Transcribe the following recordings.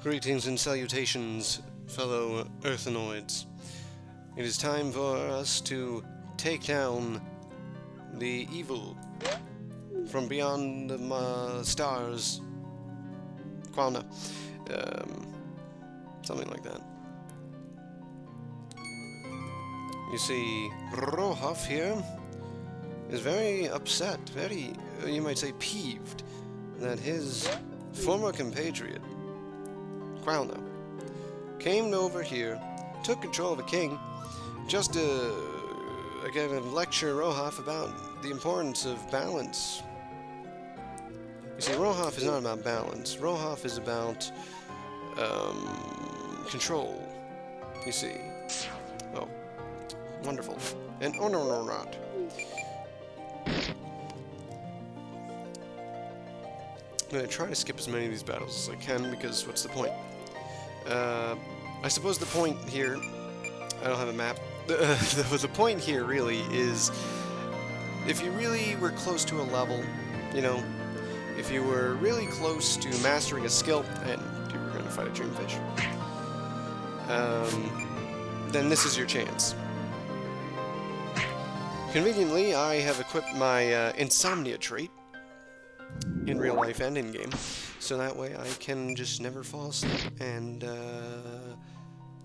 Greetings and salutations, fellow Earthenoids. It is time for us to take down the evil from beyond the stars. Qualna. Something like that. You see, Rohoph here is very upset, very, you might say, peeved, that his former compatriot, Qualna, came over here, took control of a king, just to, again, lecture Rohoph about the importance of balance. You see, Rohoph is not about balance. Rohoph is about control, you see. Oh, wonderful. And oh no, not. I'm going to try to skip as many of these battles as I can, because what's the point? I suppose the point here... I don't have a map. The point here, really, is... if you really were close to a level, you know, if you were really close to mastering a skill, and you were going to fight a dreamfish, then this is your chance. Conveniently, I have equipped my insomnia trait, in real life and in game, so that way I can just never fall asleep, and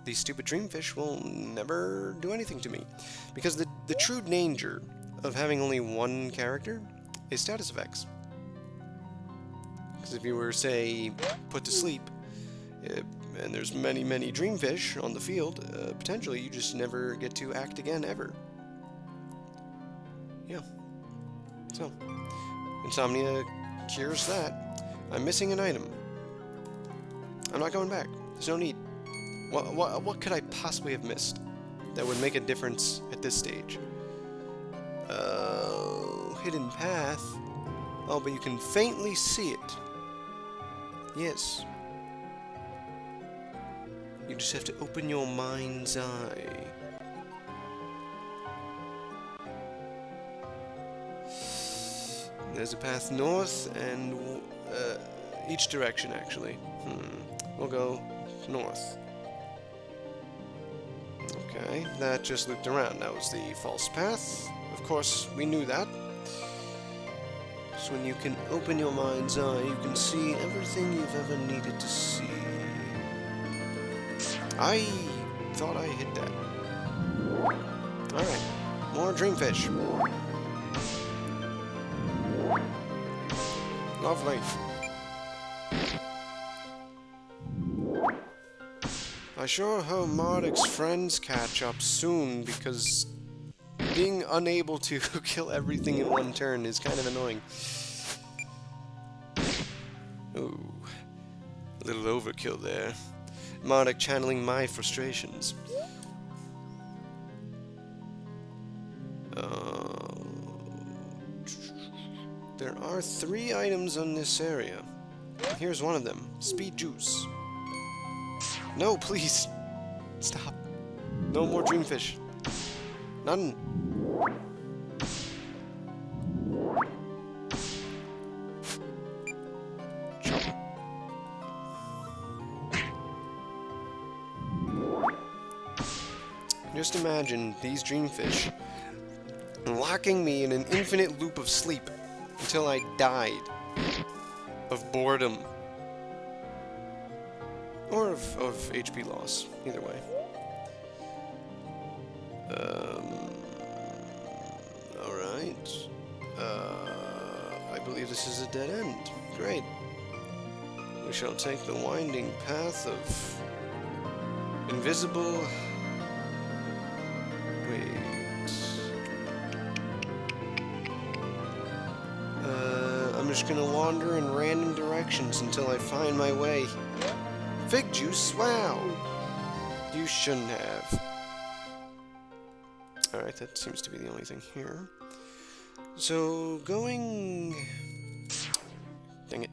these stupid dreamfish will never do anything to me. Because the true danger of having only one character is status effects. Because if you were, say, put to sleep, and there's many dreamfish on the field, potentially you just never get to act again, ever. Yeah. So, insomnia cures that. I'm missing an item. I'm not going back. There's no need. What could I possibly have missed that would make a difference at this stage? Hidden path. Oh, but you can faintly see it. Yes. You just have to open your mind's eye. There's a path north and each direction, actually. We'll go north. Okay, that just looped around. That was the false path. Of course, we knew that. So when you can open your mind's eye, you can see everything you've ever needed to see. I thought I hit that. Alright, more dreamfish. Lovely. I sure hope Mardek's friends catch up soon, because being unable to kill everything in one turn is kind of annoying. Ooh, a little overkill there. Mardek channeling my frustrations. There are 3 items on this area. Here's one of them. Speed juice. No, please. Stop. No more dreamfish. None. Chop. Just imagine these dreamfish locking me in an infinite loop of sleep until I died of boredom. Or of HP loss, either way. Alright. I believe this is a dead end. Great. We shall take the winding path of invisible... Wait. I'm just gonna wander in random directions until I find my way. Fig juice? Wow! You shouldn't have. Alright, that seems to be the only thing here. So, going... Dang it.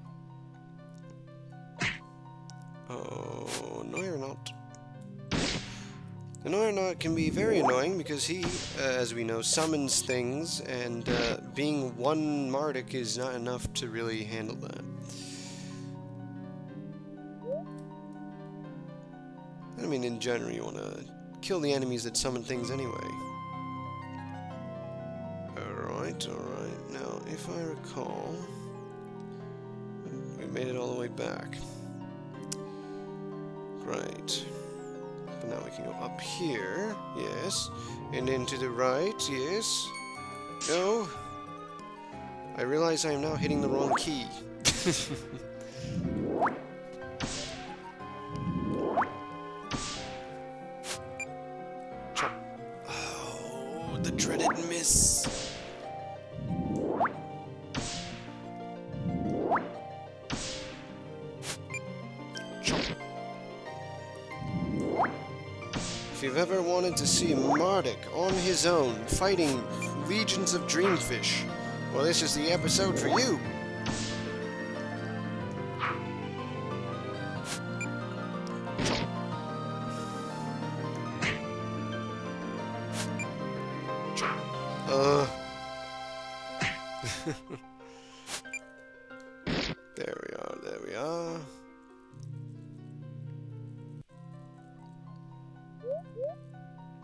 Oh, no you're not. The Noirnaut can be very annoying because he, as we know, summons things, and being one Mardek is not enough to really handle that. I mean, in general, you want to kill the enemies that summon things anyway. Alright, alright. Now, if I recall, we made it all the way back. Right. But now we can go up here, yes. And then to the right, yes. No. I realize I am now hitting the wrong key. Oh, the dreaded miss. If you've ever wanted to see Mardek on his own, fighting legions of dreamfish, well, this is the episode for you. There we are, there we are.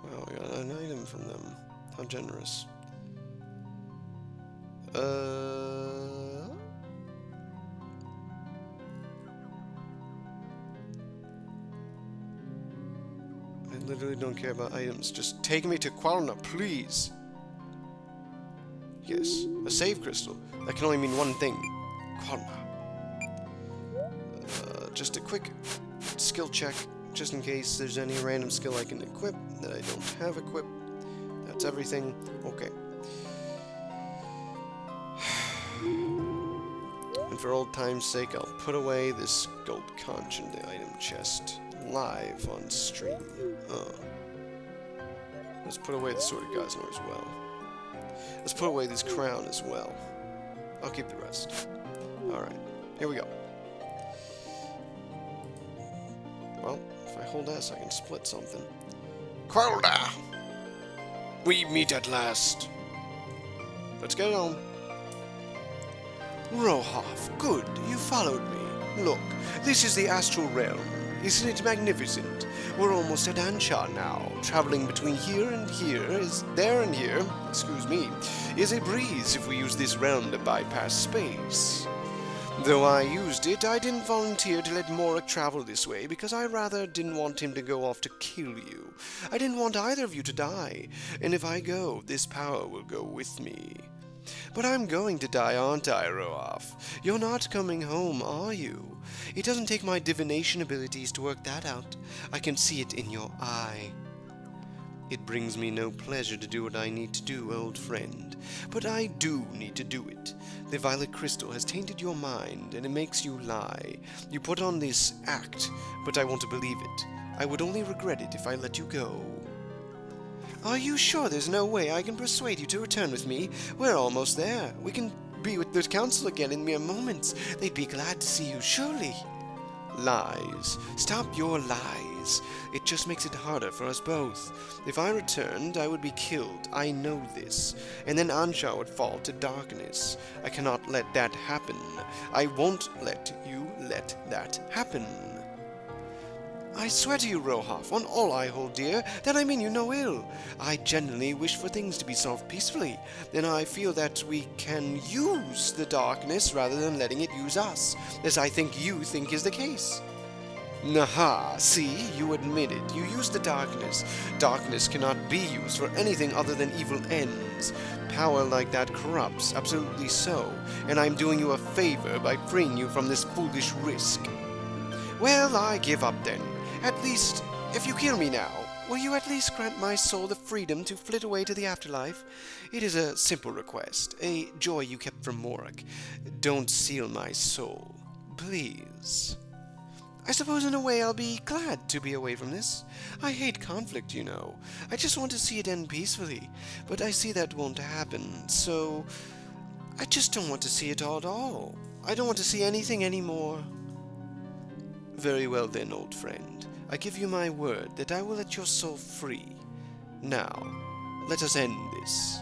Wow, we got an item from them. How generous. I literally don't care about items. Just take me to Qualna, please. Yes, a save crystal. That can only mean one thing. Qualna. Just a quick skill check, just in case there's any random skill I can equip that I don't have equipped. That's everything. Okay. And for old time's sake, I'll put away this gold conch in the item chest live on stream. Let's put away the Sword of Gosnor as well. Let's put away this crown as well. I'll keep the rest. Alright, here we go. Well, if I hold S, I can split something. Qualna! We meet at last. Let's get on. Rohoph, good, you followed me. Look, this is the Astral Realm. Isn't it magnificent? We're almost at Ansha now. Traveling between here and here is there and here, excuse me, is a breeze if we use this realm to bypass space. Though I used it, I didn't volunteer to let Mardek travel this way because I rather didn't want him to go off to kill you. I didn't want either of you to die, and if I go, this power will go with me. But I'm going to die, aren't I, Rohoph? You're not coming home, are you? It doesn't take my divination abilities to work that out. I can see it in your eye. It brings me no pleasure to do what I need to do, old friend. But I do need to do it. The violet crystal has tainted your mind, and it makes you lie. You put on this act, but I want to believe it. I would only regret it if I let you go. Are you sure there's no way I can persuade you to return with me? We're almost there. We can be with the council again in mere moments. They'd be glad to see you, surely. Lies. Stop your lies. It just makes it harder for us both. If I returned, I would be killed. I know this. And then Ansha would fall to darkness. I cannot let that happen. I won't let you let that happen. I swear to you, Rohoph, on all I hold dear, that I mean you no ill. I genuinely wish for things to be solved peacefully, and I feel that we can use the darkness rather than letting it use us, as I think you think is the case. Naha, see, you admit it. You use the darkness. Darkness cannot be used for anything other than evil ends. Power like that corrupts, absolutely so, and I'm doing you a favor by freeing you from this foolish risk. Well, I give up then. At least, if you kill me now, will you at least grant my soul the freedom to flit away to the afterlife? It is a simple request, a joy you kept from Mardek. Don't seal my soul, please. I suppose in a way I'll be glad to be away from this. I hate conflict, you know. I just want to see it end peacefully, but I see that won't happen, so I just don't want to see it at all. I don't want to see anything anymore. Very well then, old friend. I give you my word that I will let your soul free. Now, let us end this.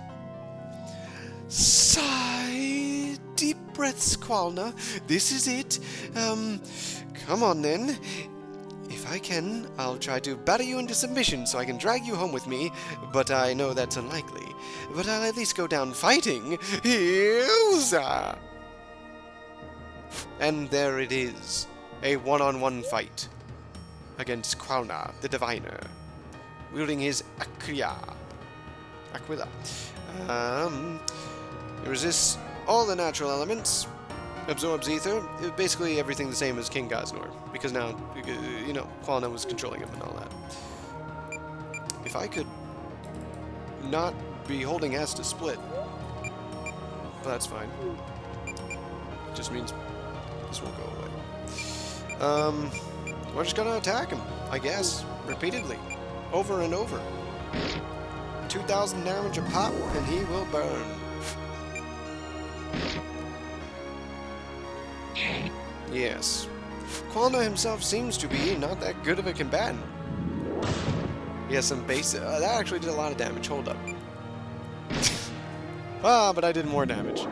Sigh. Deep breaths, Qualna. This is it. Come on then. If I can, I'll try to batter you into submission so I can drag you home with me, but I know that's unlikely. But I'll at least go down fighting. Yowza! And there it is, a one-on-one fight against Qualna, the Diviner, wielding his Aquila. He resists all the natural elements, absorbs ether, basically everything the same as King Gaznor, because now, you know, Qualna was controlling him and all that. If I could not be holding S to split, but that's fine. It just means this won't go away. We're just gonna attack him, I guess, repeatedly, over and over. 2,000 damage a pop, and he will burn. Yes. Qualna himself seems to be not that good of a combatant. He has some base... that actually did a lot of damage. Hold up. But I did more damage.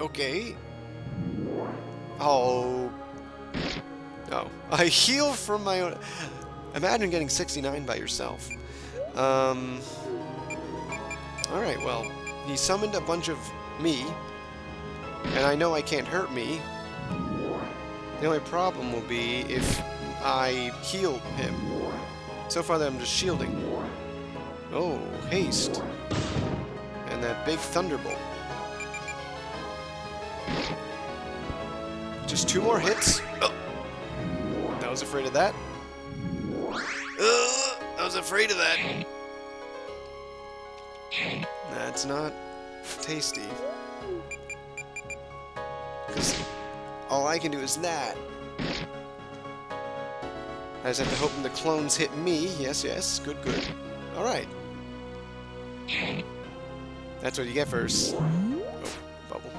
Okay. Oh. No. I heal from my own... Imagine getting 69 by yourself. Alright, well, he summoned a bunch of me, and I know I can't hurt me. The only problem will be if I heal him. So far, I'm just shielding. Oh, haste. And that big thunderbolt. Just 2 more hits. Oh. I was afraid of that. I was afraid of that. That's not tasty. Because all I can do is that. I just have to hope the clones hit me. Yes, yes. Good, good. Alright. That's what you get first. Oh, bubble.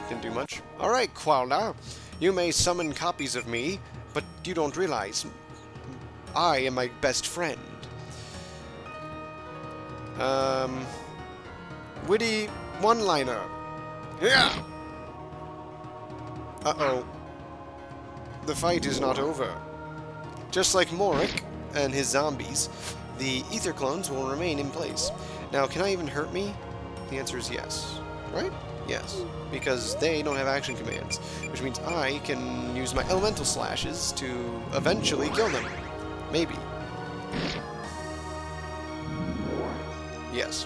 Didn't do much. Alright, Qualna. You may summon copies of me, but you don't realize I am my best friend. Witty one-liner. Yeah! Uh-oh. The fight is not over. Just like Mardek and his zombies, the ether clones will remain in place. Now, can I even hurt me? The answer is yes. Right? Yes. Because they don't have action commands, which means I can use my elemental slashes to eventually kill them. Maybe. Yes.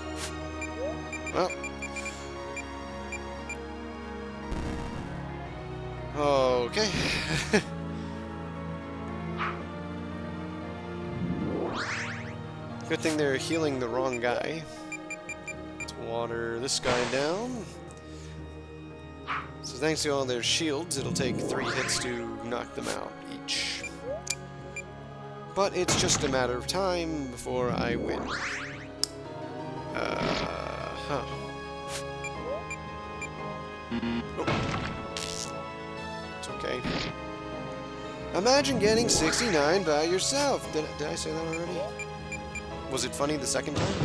Well. Okay. Good thing they're healing the wrong guy. Let's water this guy down. So thanks to all their shields, it'll take 3 hits to knock them out each. But it's just a matter of time before I win. Oh. It's okay. Imagine getting 69 by yourself. Did I say that already? Was it funny the second time?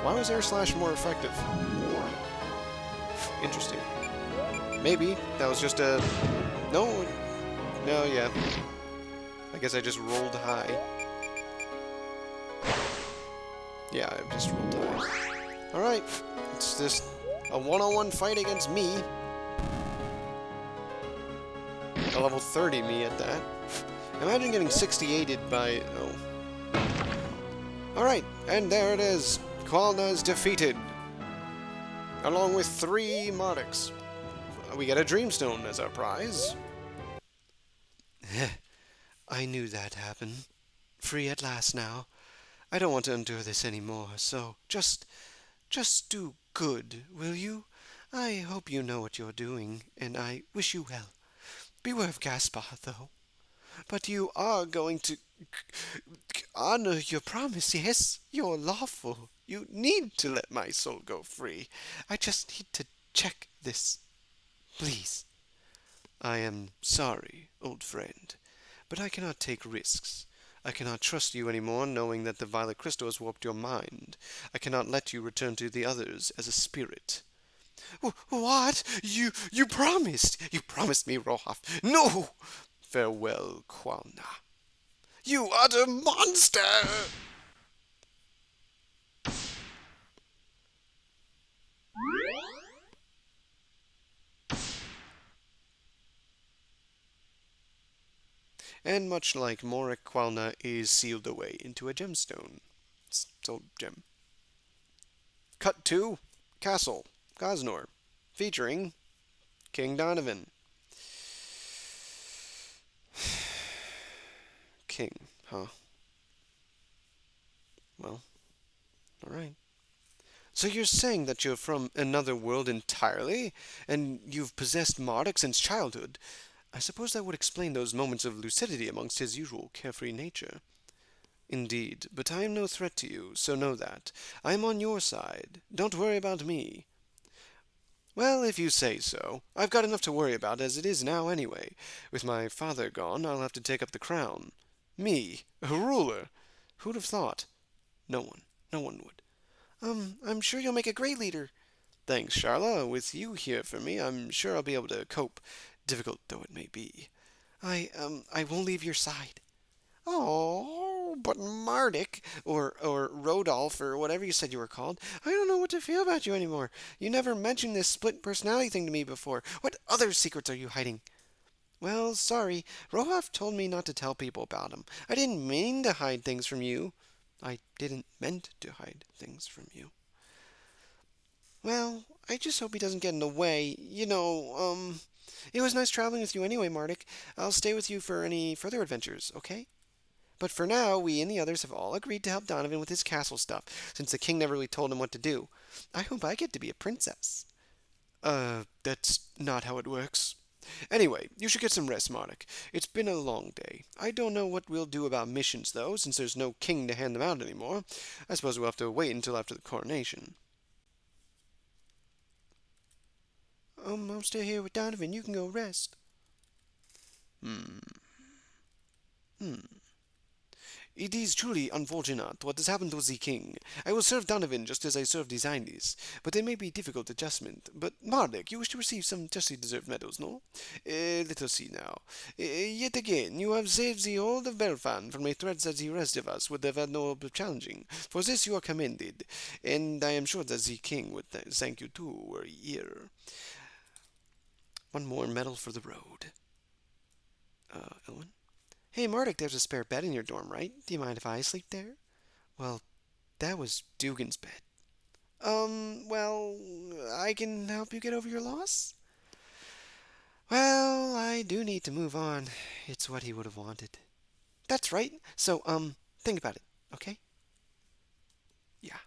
Why was air slash more effective? Interesting. Maybe that was just a... No, yeah. I guess I just rolled high. Yeah, I just rolled high. Alright, it's just a one-on-one fight against me. A level 30 me at that. Imagine getting 68'd by... Oh. Alright, and there it is. Qualna's defeated. Along with 3 Mardeks. We get a Dreamstone as our prize. I knew that'd happen. Free at last now. I don't want to endure this anymore, so just do good, will you? I hope you know what you're doing, and I wish you well. Beware of Gaspar, though. But you are going to honor your promise, yes? You're lawful. You need to let my soul go free. I just need to check this. Please. I am sorry, old friend, but I cannot take risks. I cannot trust you anymore, knowing that the violet crystal has warped your mind. I cannot let you return to the others as a spirit. What? You promised! You promised me, Rohoph! No! Farewell, Qualna. You utter monster! And much like Mardek, Qualna is sealed away into a gemstone. Soul gem. Cut to Castle, Gosnor, featuring King Donovan. King, huh? Well, alright. So you're saying that you're from another world entirely, and you've possessed Mardek since childhood? I suppose that would explain those moments of lucidity amongst his usual carefree nature. Indeed, but I am no threat to you, so know that. I am on your side. Don't worry about me. Well, if you say so. I've got enough to worry about as it is now anyway. With my father gone, I'll have to take up the crown. Me, a ruler. Who'd have thought? No one. No one would. I'm sure you'll make a great leader. Thanks, Charla. With you here for me, I'm sure I'll be able to cope, difficult though it may be. I won't leave your side. Oh, but Mardek, or Rodolph, or whatever you said you were called, I don't know what to feel about you anymore. You never mentioned this split personality thing to me before. What other secrets are you hiding? Well, sorry. Rohoph told me not to tell people about him. I didn't mean to hide things from you. I didn't meant to hide things from you. Well, I just hope he doesn't get in the way. It was nice traveling with you anyway, Mardek. I'll stay with you for any further adventures, okay? But for now, we and the others have all agreed to help Donovan with his castle stuff, since the king never really told him what to do. I hope I get to be a princess. That's not how it works. Anyway, you should get some rest, Mardek. It's been a long day. I don't know what we'll do about missions, though, since there's no king to hand them out anymore. I suppose we'll have to wait until after the coronation. I'll stay here with Donovan. You can go rest. Hmm. Hmm. It is truly unfortunate what has happened to the king. I will serve Donovan just as I served his highness, but it may be difficult adjustment. But Mardek, you wish to receive some justly deserved medals, no? Let us see now. Yet again, you have saved the hold of Belfan from a threat that the rest of us would have had no hope of challenging. For this you are commended, and I am sure that the king would thank you too were he here. One more medal for the road. Elwin? Hey, Mardek, there's a spare bed in your dorm, right? Do you mind if I sleep there? Well, that was Dugan's bed. Well, I can help you get over your loss? Well, I do need to move on. It's what he would have wanted. That's right. So, think about it, okay? Yeah,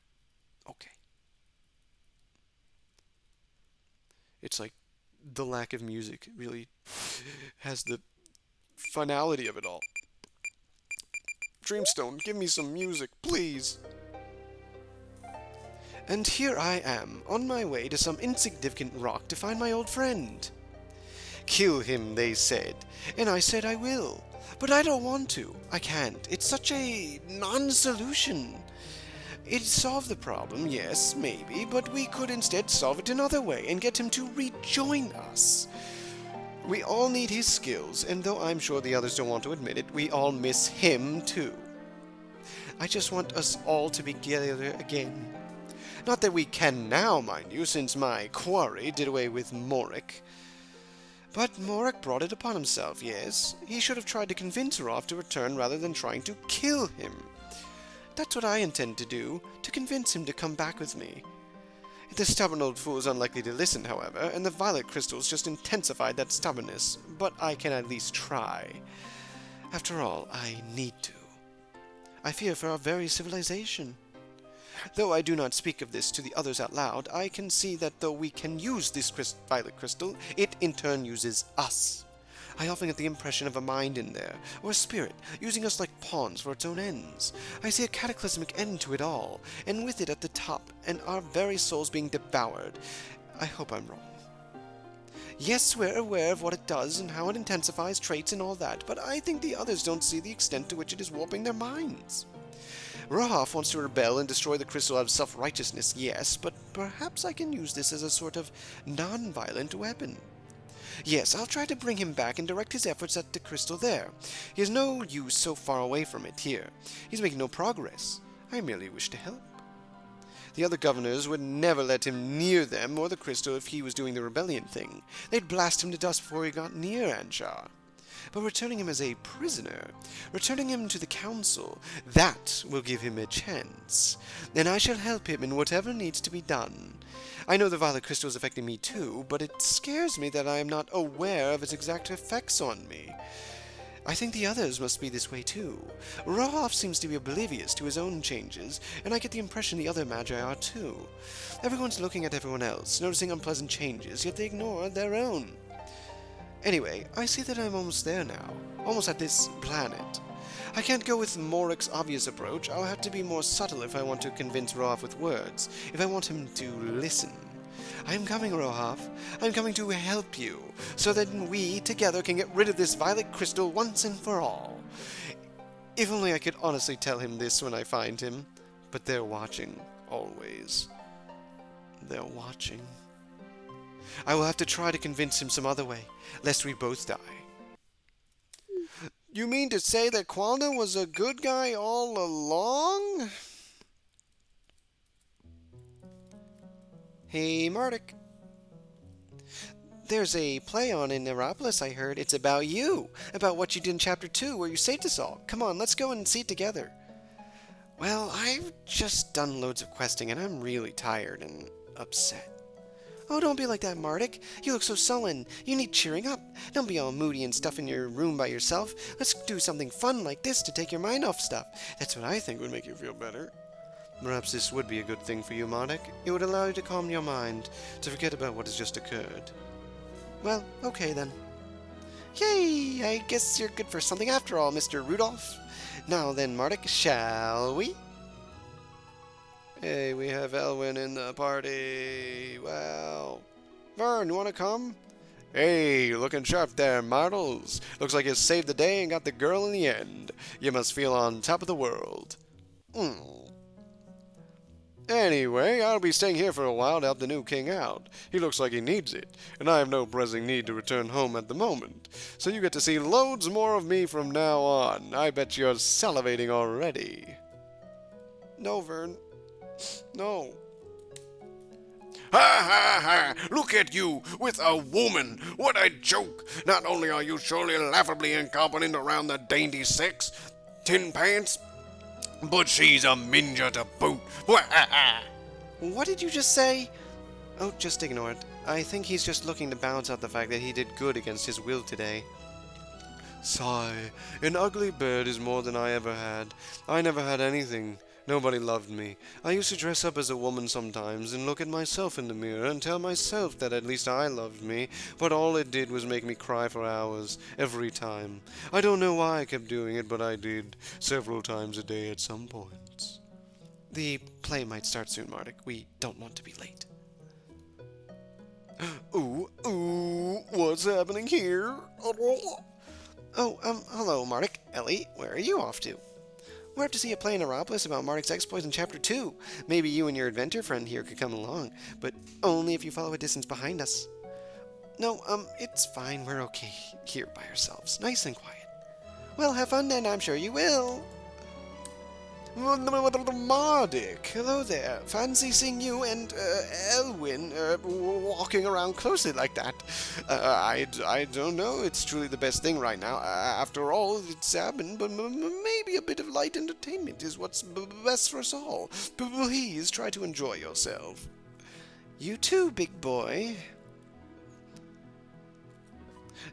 okay. It's like the lack of music really has the finality of it all. Dreamstone, give me some music, please. And here I am, on my way to some insignificant rock to find my old friend. Kill him, they said, and I said I will. But I don't want to. I can't. It's such a non-solution. It'd solve the problem, yes, maybe, but we could instead solve it another way and get him to rejoin us. We all need his skills, and though I'm sure the others don't want to admit it, we all miss him too. I just want us all to be together again. Not that we can now, mind you, since my quarry did away with Mardek. But Mardek brought it upon himself, yes. He should have tried to convince Rohoph to return rather than trying to kill him. That's what I intend to do, to convince him to come back with me. The stubborn old fool is unlikely to listen, however, and the violet crystals just intensified that stubbornness, but I can at least try. After all, I need to. I fear for our very civilization. Though I do not speak of this to the others out loud, I can see that though we can use this violet crystal, it in turn uses us. I often get the impression of a mind in there, or a spirit, using us like pawns for its own ends. I see a cataclysmic end to it all, and with it at the top, and our very souls being devoured. I hope I'm wrong. Yes, we're aware of what it does and how it intensifies traits and all that, but I think the others don't see the extent to which it is warping their minds. Rohoph wants to rebel and destroy the crystal out of self-righteousness, yes, but perhaps I can use this as a sort of non-violent weapon. Yes, I'll try to bring him back and direct his efforts at the crystal there. He has no use so far away from it here. He's making no progress. I merely wish to help. The other governors would never let him near them or the crystal if he was doing the rebellion thing. They'd blast him to dust before he got near Anshar. But returning him as a prisoner, returning him to the council, that will give him a chance. And I shall help him in whatever needs to be done. I know the violet crystal is affecting me too, but it scares me that I am not aware of its exact effects on me. I think the others must be this way too. Rohoph seems to be oblivious to his own changes, and I get the impression the other magi are too. Everyone's looking at everyone else, noticing unpleasant changes, yet they ignore their own. Anyway, I see that I'm almost there now, almost at this planet. I can't go with Mordek's obvious approach. I'll have to be more subtle if I want to convince Rohoph with words, if I want him to listen. I'm coming, Rohoph. I'm coming to help you, so that we together can get rid of this violet crystal once and for all. If only I could honestly tell him this when I find him. But they're watching, always. They're watching. I will have to try to convince him some other way, lest we both die. You mean to say that Qualna was a good guy all along? Hey, Mardek. There's a play on in Neuropolis, I heard. It's about you, about what you did in Chapter 2, where you saved us all. Come on, let's go and see it together. Well, I've just done loads of questing, and I'm really tired and upset. Oh, don't be like that, Mardek. You look so sullen. You need cheering up. Don't be all moody and stuff in your room by yourself. Let's do something fun like this to take your mind off stuff. That's what I think would make you feel better. Perhaps this would be a good thing for you, Mardek. It would allow you to calm your mind, to forget about what has just occurred. Well, okay then. Yay! I guess you're good for something after all, Mr. Rudolph. Now then, Mardek, shall we? Hey, we have Elwyn in the party. Wow. Vern, you want to come? Hey, looking sharp there, Martles. Looks like you saved the day and got the girl in the end. You must feel on top of the world. Anyway, I'll be staying here for a while to help the new king out. He looks like he needs it, and I have no pressing need to return home at the moment. So you get to see loads more of me from now on. I bet you're salivating already. No, Vern. No. Ha ha ha! Look at you, with a woman! What a joke! Not only are you surely laughably incompetent around the dainty sex, tin pants, but she's a minja to boot! What did you just say? Oh, just ignore it. I think he's just looking to balance out the fact that he did good against his will today. Sigh. An ugly bird is more than I ever had. I never had anything. Nobody loved me. I used to dress up as a woman sometimes and look at myself in the mirror and tell myself that at least I loved me, but all it did was make me cry for hours, every time. I don't know why I kept doing it, but I did, several times a day at some points. The play might start soon, Mardek. We don't want to be late. Ooh, what's happening here? Oh, hello, Mardek. Ellie, where are you off to? We're up to see a play in Neuropolis about Mardek's exploits in Chapter 2. Maybe you and your adventure friend here could come along, but only if you follow a distance behind us. No, it's fine. We're okay here by ourselves. Nice and quiet. Well, have fun then. I'm sure you will. Mardek, hello there. Fancy seeing you and, Elwyn, walking around closely like that. I don't know. It's truly the best thing right now. After all, it's happened, but maybe a bit of light entertainment is what's best for us all. Please try to enjoy yourself. You too, big boy.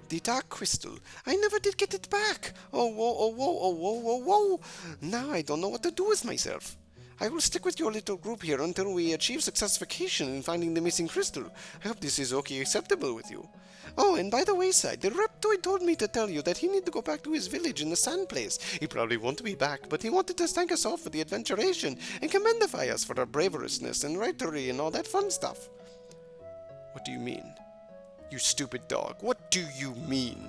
The dark crystal. I never did get it back. Oh, whoa. Now I don't know what to do with myself. I will stick with your little group here until we achieve successification in finding the missing crystal. I hope this is okay, acceptable with you. Oh, and by the wayside, the reptoid told me to tell you that he need to go back to his village in the sand place. He probably won't be back, but he wanted to thank us all for the adventuration and commendify us for our braverousness and rightery and all that fun stuff. What do you mean? You stupid dog. What do you mean?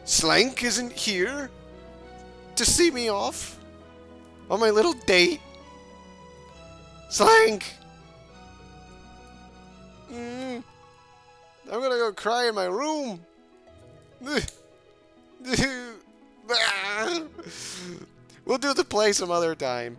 Ss'lenck isn't here? to see me off on my little date. Ss'lenck! I'm gonna go cry in my room. We'll do the play some other time.